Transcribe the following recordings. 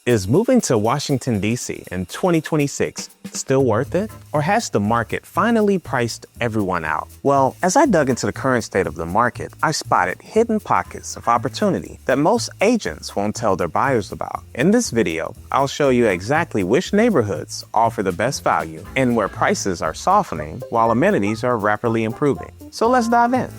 Is moving to Washington, D.C. in 2026 still worth it? Or has the market finally priced everyone out? Well, as I dug into the current state of the market, I spotted hidden pockets of opportunity that most agents won't tell their buyers about. In this video, I'll show you exactly which neighborhoods offer the best value and where prices are softening while amenities are rapidly improving. So let's dive in.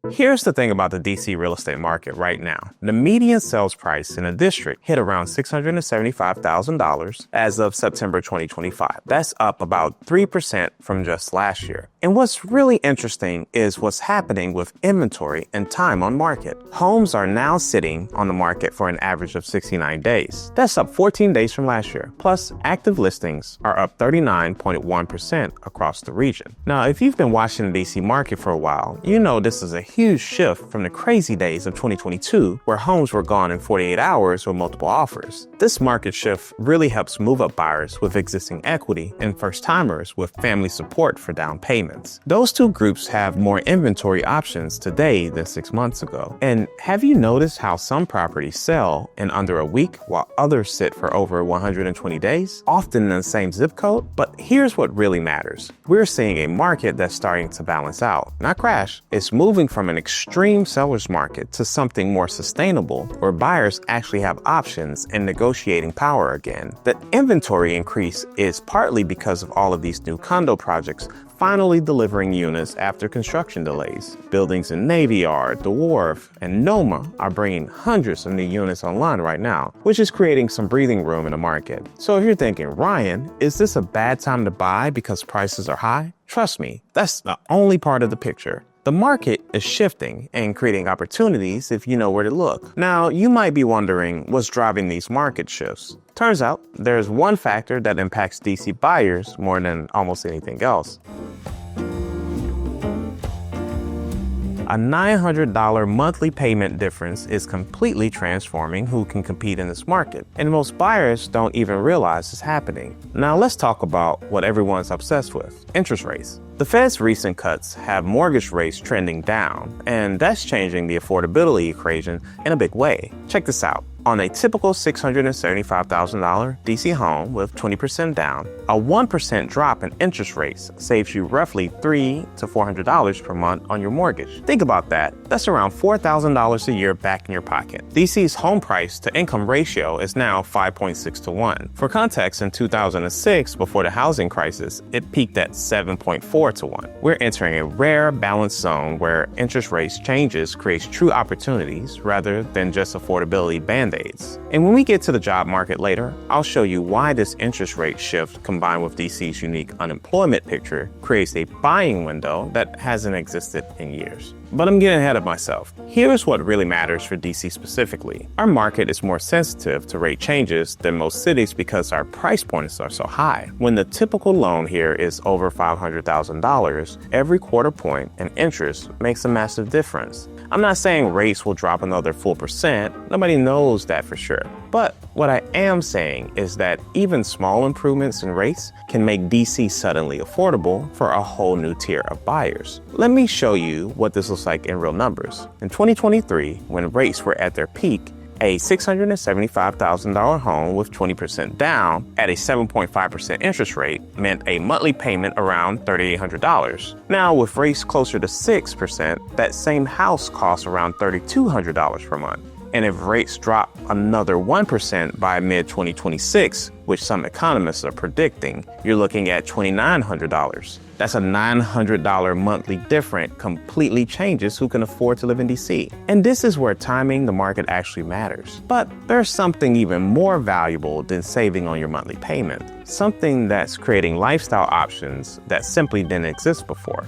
Here's the thing about the DC real estate market right now. The median sales price in a district hit around $675,000 as of September 2025. That's up about 3% from just last year. And what's really interesting is what's happening with inventory and time on market. Homes are now sitting on the market for an average of 69 days. That's up 14 days from last year. Plus, active listings are up 39.1% across the region. Now, if you've been watching the DC market for a while, you know this is a huge shift from the crazy days of 2022, where homes were gone in 48 hours with multiple offers. This market shift really helps move up buyers with existing equity and first-timers with family support for down payments. Those two groups have more inventory options today than 6 months ago. And have you noticed how some properties sell in under a week while others sit for over 120 days, often in the same zip code? But here's what really matters. We're seeing a market that's starting to balance out, not crash. It's moving from an extreme seller's market to something more sustainable where buyers actually have options and negotiating power again. The inventory increase is partly because of all of these new condo projects finally delivering units after construction delays. Buildings in Navy Yard, The Wharf, and Noma are bringing hundreds of new units online right now, which is creating some breathing room in the market. So if you're thinking, Ryan, is this a bad time to buy because prices are high? Trust me, that's the only part of the picture. The market is shifting and creating opportunities if you know where to look. Now, you might be wondering what's driving these market shifts. Turns out, there's one factor that impacts DC buyers more than almost anything else. A $900 monthly payment difference is completely transforming who can compete in this market, and most buyers don't even realize it's happening. Now let's talk about what everyone's obsessed with: interest rates. The Fed's recent cuts have mortgage rates trending down, and that's changing the affordability equation in a big way. Check this out. On a typical $675,000 DC home with 20% down, a 1% drop in interest rates saves you roughly $300 to $400 per month on your mortgage. Think about that. That's around $4,000 a year back in your pocket. DC's home price to income ratio is now 5.6 to 1. For context, in 2006, before the housing crisis, it peaked at 7.4 to 1. We're entering a rare balanced zone where interest rates changes creates true opportunities rather than just affordability band-aids. And when we get to the job market later, I'll show you why this interest rate shift combined with DC's unique unemployment picture creates a buying window that hasn't existed in years. But I'm getting ahead of myself. Here's what really matters for DC specifically. Our market is more sensitive to rate changes than most cities because our price points are so high. When the typical loan here is over $500,000, every quarter point in interest makes a massive difference. I'm not saying rates will drop another full percent. Nobody knows that for sure. But what I am saying is that even small improvements in rates can make DC suddenly affordable for a whole new tier of buyers. Let me show you what this looks like in real numbers. In 2023, when rates were at their peak, a $675,000 home with 20% down at a 7.5% interest rate meant a monthly payment around $3,800. Now, with rates closer to 6%, that same house costs around $3,200 per month. And if rates drop another 1% by mid-2026, which some economists are predicting, you're looking at $2,900. That's a $900 monthly difference completely changes who can afford to live in DC. And this is where timing the market actually matters. But there's something even more valuable than saving on your monthly payment. Something that's creating lifestyle options that simply didn't exist before.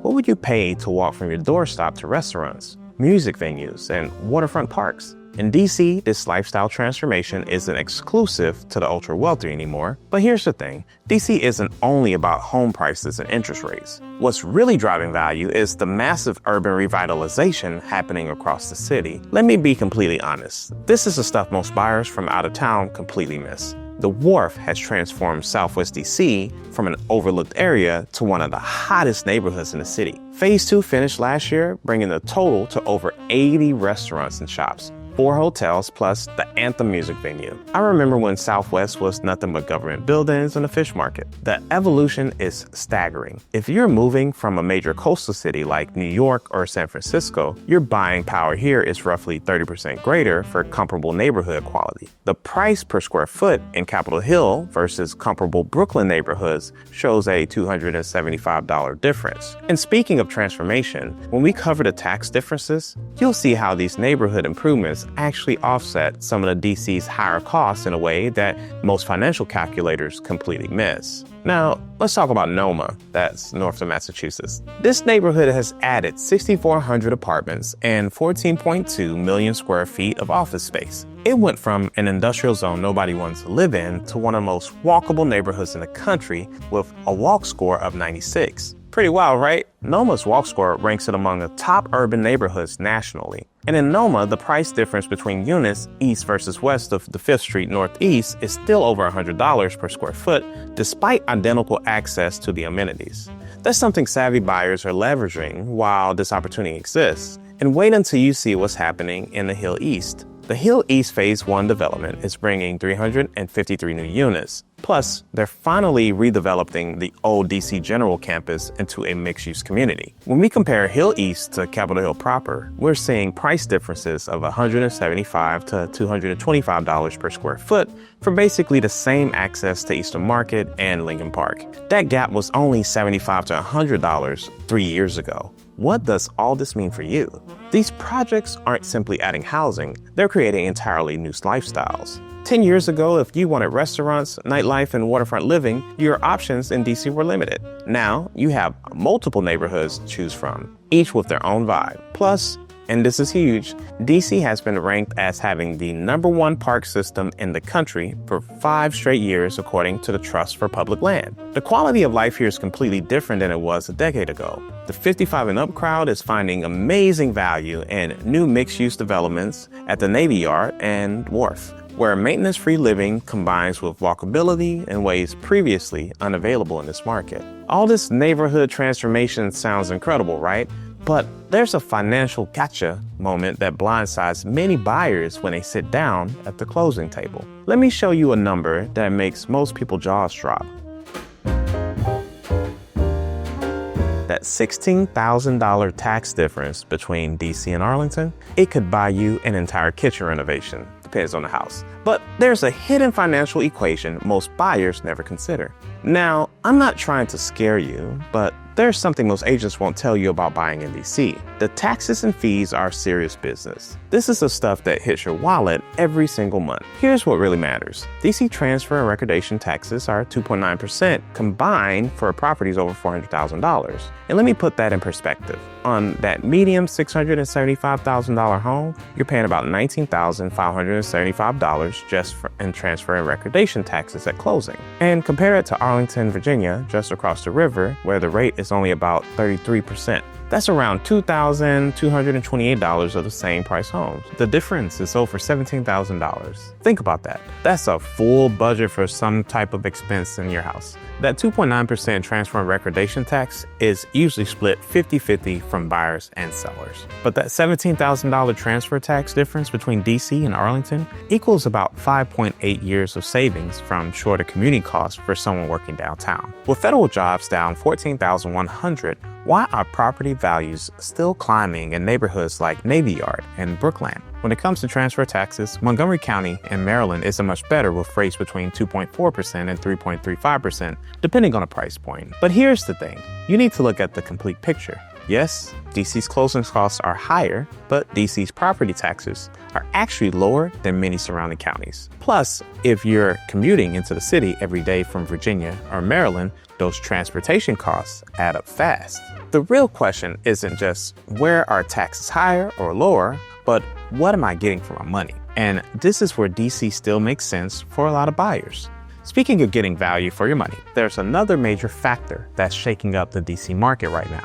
What would you pay to walk from your doorstop to restaurants, music venues, and waterfront parks? In DC, this lifestyle transformation isn't exclusive to the ultra-wealthy anymore. But here's the thing, DC isn't only about home prices and interest rates. What's really driving value is the massive urban revitalization happening across the city. Let me be completely honest. This is the stuff most buyers from out of town completely miss. The Wharf has transformed Southwest DC from an overlooked area to one of the hottest neighborhoods in the city. Phase 2 finished last year, bringing the total to over 80 restaurants and shops, 4 hotels, plus the Anthem music venue. I remember when Southwest was nothing but government buildings and a fish market. The evolution is staggering. If you're moving from a major coastal city like New York or San Francisco, your buying power here is roughly 30% greater for comparable neighborhood quality. The price per square foot in Capitol Hill versus comparable Brooklyn neighborhoods shows a $275 difference. And speaking of transformation, when we cover the tax differences, you'll see how these neighborhood improvements actually offset some of the DC's higher costs in a way that most financial calculators completely miss. Now, let's talk about NoMa, that's north of Massachusetts. This neighborhood has added 6,400 apartments and 14.2 million square feet of office space. It went from an industrial zone nobody wants to live in to one of the most walkable neighborhoods in the country with a walk score of 96. Pretty wild, right? NoMa's walk score ranks it among the top urban neighborhoods nationally. And in NoMa, the price difference between units east versus west of the 5th Street Northeast is still over $100 per square foot, despite identical access to the amenities. That's something savvy buyers are leveraging while this opportunity exists. And wait until you see what's happening in the Hill East. The Hill East Phase 1 development is bringing 353 new units. Plus, they're finally redeveloping the old DC General campus into a mixed-use community. When we compare Hill East to Capitol Hill proper, we're seeing price differences of $175 to $225 per square foot for basically the same access to Eastern Market and Lincoln Park. That gap was only $75 to $100 3 years ago. What does all this mean for you? These projects aren't simply adding housing, they're creating entirely new lifestyles. 10 years ago, if you wanted restaurants, nightlife, and waterfront living, your options in DC were limited. Now, you have multiple neighborhoods to choose from, each with their own vibe. Plus, and this is huge, DC has been ranked as having the #1 park system in the country for 5 straight years according to the Trust for Public Land. The quality of life here is completely different than it was a decade ago. The 55 and up crowd is finding amazing value in new mixed-use developments at the Navy Yard and Wharf, where maintenance-free living combines with walkability in ways previously unavailable in this market. All this neighborhood transformation sounds incredible, right? But there's a financial gotcha moment that blindsides many buyers when they sit down at the closing table. Let me show you a number that makes most people's jaws drop. That $16,000 tax difference between DC and Arlington, it could buy you an entire kitchen renovation. Depends on the house. But there's a hidden financial equation most buyers never consider. Now, I'm not trying to scare you, but there's something most agents won't tell you about buying in DC. The taxes and fees are serious business. This is the stuff that hits your wallet every single month. Here's what really matters. DC transfer and recordation taxes are 2.9% combined for properties over $400,000. And let me put that in perspective. On that medium $675,000 home, you're paying about $19,575 just in transfer and recordation taxes at closing. And compare it to Arlington, Virginia, just across the river, where the rate is only about 33%. That's around $2,228 of the same price homes. The difference is over $17,000. Think about that. That's a full budget for some type of expense in your house. That 2.9% transfer and recordation tax is usually split 50-50 from buyers and sellers. But that $17,000 transfer tax difference between DC and Arlington equals about 5.8 years of savings from shorter commuting costs for someone working downtown. With federal jobs down 14,100, why are property values still climbing in neighborhoods like Navy Yard and Brookland? When it comes to transfer taxes, Montgomery County and Maryland is much better with rates between 2.4% and 3.35%, depending on the price point. But here's the thing, you need to look at the complete picture. Yes, DC's closing costs are higher, but DC's property taxes are actually lower than many surrounding counties. Plus, if you're commuting into the city every day from Virginia or Maryland, those transportation costs add up fast. The real question isn't just where are taxes higher or lower, but what am I getting for my money? And this is where DC still makes sense for a lot of buyers. Speaking of getting value for your money, there's another major factor that's shaking up the DC market right now.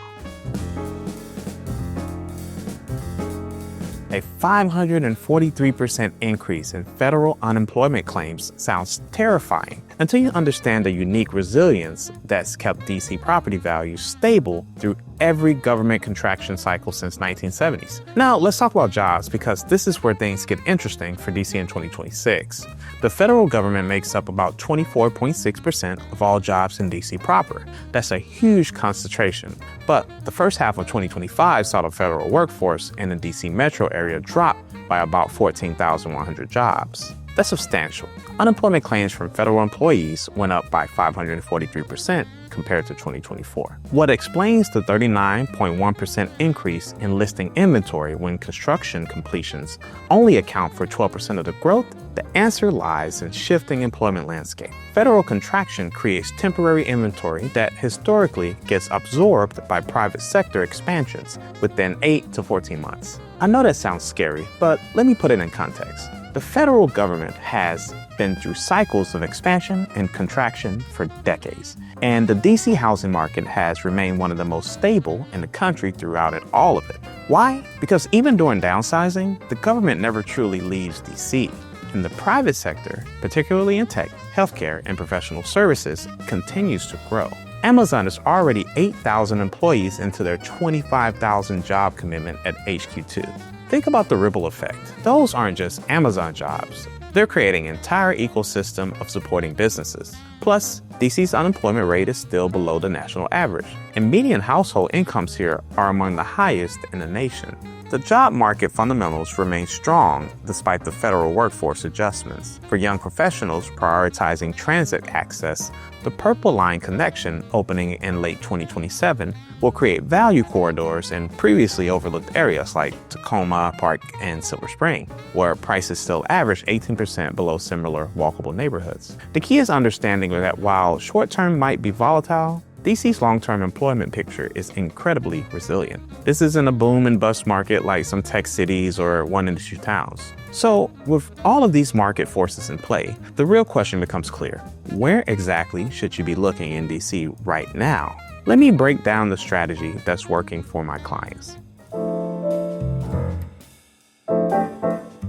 A 543% increase in federal unemployment claims sounds terrifying until you understand the unique resilience that's kept DC property values stable through every government contraction cycle since 1970s. Now, let's talk about jobs, because this is where things get interesting for DC in 2026. The federal government makes up about 24.6% of all jobs in DC proper. That's a huge concentration. But the first half of 2025 saw the federal workforce in the DC metro area drop by about 14,100 jobs. That's substantial. Unemployment claims from federal employees went up by 543% compared to 2024. What explains the 39.1% increase in listing inventory when construction completions only account for 12% of the growth? The answer lies in shifting employment landscape. Federal contraction creates temporary inventory that historically gets absorbed by private sector expansions within 8 to 14 months. I know that sounds scary, but let me put it in context. The federal government has been through cycles of expansion and contraction for decades, and the DC housing market has remained one of the most stable in the country throughout all of it. Why? Because even during downsizing, the government never truly leaves DC. And the private sector, particularly in tech, healthcare, and professional services, continues to grow. Amazon is already 8,000 employees into their 25,000 job commitment at HQ2. Think about the ripple effect. Those aren't just Amazon jobs. They're creating an entire ecosystem of supporting businesses. Plus, DC's unemployment rate is still below the national average, and median household incomes here are among the highest in the nation. The job market fundamentals remain strong despite the federal workforce adjustments. For young professionals prioritizing transit access, the Purple Line connection opening in late 2027 will create value corridors in previously overlooked areas like Tacoma Park and Silver Spring, where prices still average 18% below similar walkable neighborhoods. The key is understanding that while short-term might be volatile, DC's long-term employment picture is incredibly resilient. This isn't a boom and bust market like some tech cities or one-industry towns. So, with all of these market forces in play, the real question becomes clear. Where exactly should you be looking in DC right now? Let me break down the strategy that's working for my clients.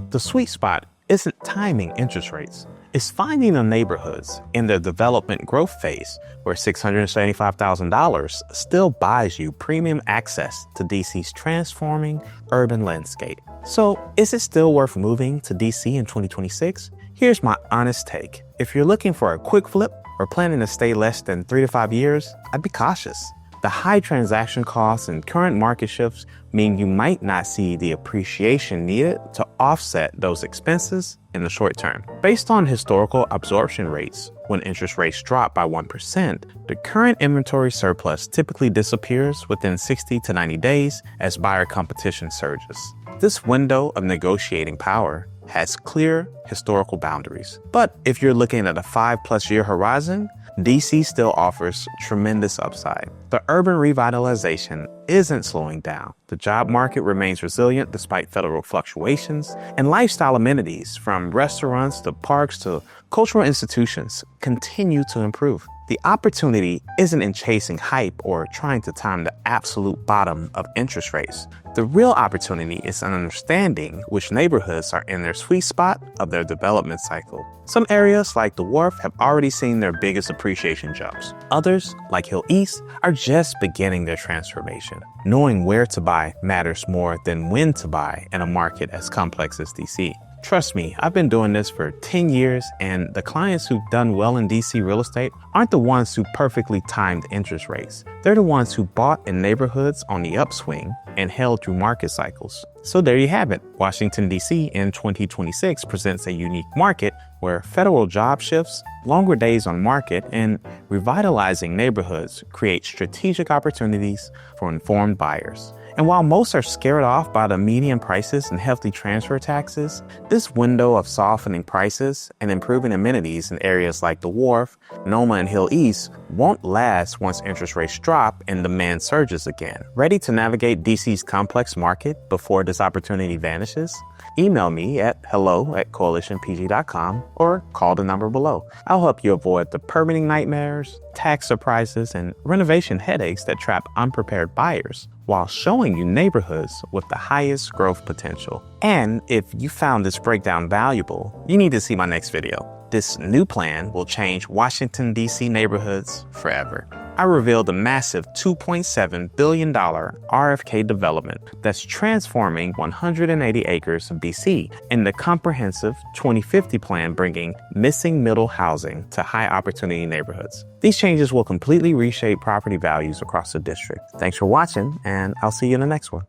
The sweet spot isn't timing interest rates. It's finding the neighborhoods in the development growth phase where $675,000 still buys you premium access to DC's transforming urban landscape. So, is it still worth moving to DC in 2026? Here's my honest take. If you're looking for a quick flip or planning to stay less than 3 to 5 years, I'd be cautious. The high transaction costs and current market shifts mean you might not see the appreciation needed to offset those expenses in the short term. Based on historical absorption rates, when interest rates drop by 1%, the current inventory surplus typically disappears within 60 to 90 days as buyer competition surges. This window of negotiating power has clear historical boundaries. But if you're looking at a 5+ year horizon, DC still offers tremendous upside. The urban revitalization isn't slowing down. The job market remains resilient despite federal fluctuations, and lifestyle amenities from restaurants to parks to cultural institutions continue to improve. The opportunity isn't in chasing hype or trying to time the absolute bottom of interest rates. The real opportunity is in understanding which neighborhoods are in their sweet spot of their development cycle. Some areas like the Wharf have already seen their biggest appreciation jumps. Others, like Hill East, are just beginning their transformation. Knowing where to buy matters more than when to buy in a market as complex as DC. Trust me, I've been doing this for 10 years, and the clients who've done well in DC real estate aren't the ones who perfectly timed interest rates. They're the ones who bought in neighborhoods on the upswing and held through market cycles. So there you have it. Washington, D.C. in 2026 presents a unique market where federal job shifts, longer days on market, and revitalizing neighborhoods create strategic opportunities for informed buyers. And while most are scared off by the median prices and hefty transfer taxes, this window of softening prices and improving amenities in areas like the Wharf, Noma, and Hill East won't last once interest rates drop and demand surges again. Ready to navigate DC's complex market before this opportunity vanishes? Email me at hello@coalitionpg.com or call the number below. I'll help you avoid the permitting nightmares, tax surprises, and renovation headaches that trap unprepared buyers, while showing you neighborhoods with the highest growth potential. And if you found this breakdown valuable, you need to see my next video. This new plan will change Washington, D.C. neighborhoods forever. I revealed a massive $2.7 billion RFK development that's transforming 180 acres of D.C. and the comprehensive 2050 plan bringing missing middle housing to high opportunity neighborhoods. These changes will completely reshape property values across the district. Thanks for watching, and I'll see you in the next one.